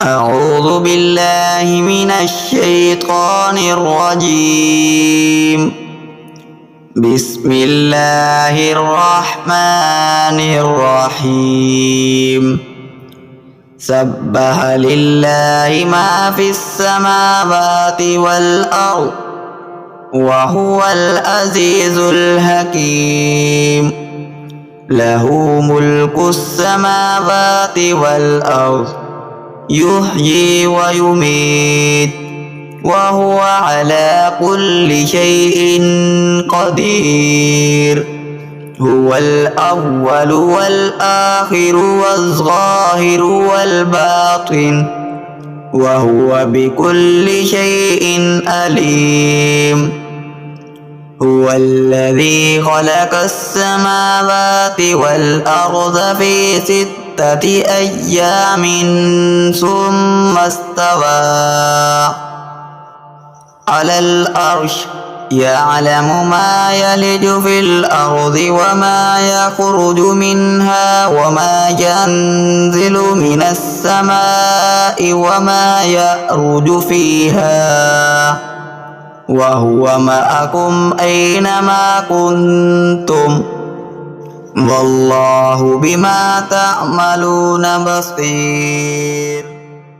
أعوذ بالله من الشيطان الرجيم. بسم الله الرحمن الرحيم. سبح لله ما في السماوات والأرض وهو العزيز الحكيم. له ملك السماوات والأرض يحيي ويميت وهو على كل شيء قدير. هو الأول والآخر والظاهر والباطن وهو بكل شيء عليم. هو الذي خلق السماوات والأرض في 6 أيام ثم استوى على العرش يعلم ما يلج في الأرض وما يخرج منها وما ينزل من السماء وما يعرج فيها وهو معكم أينما كنتم والله بما تعملون بصير.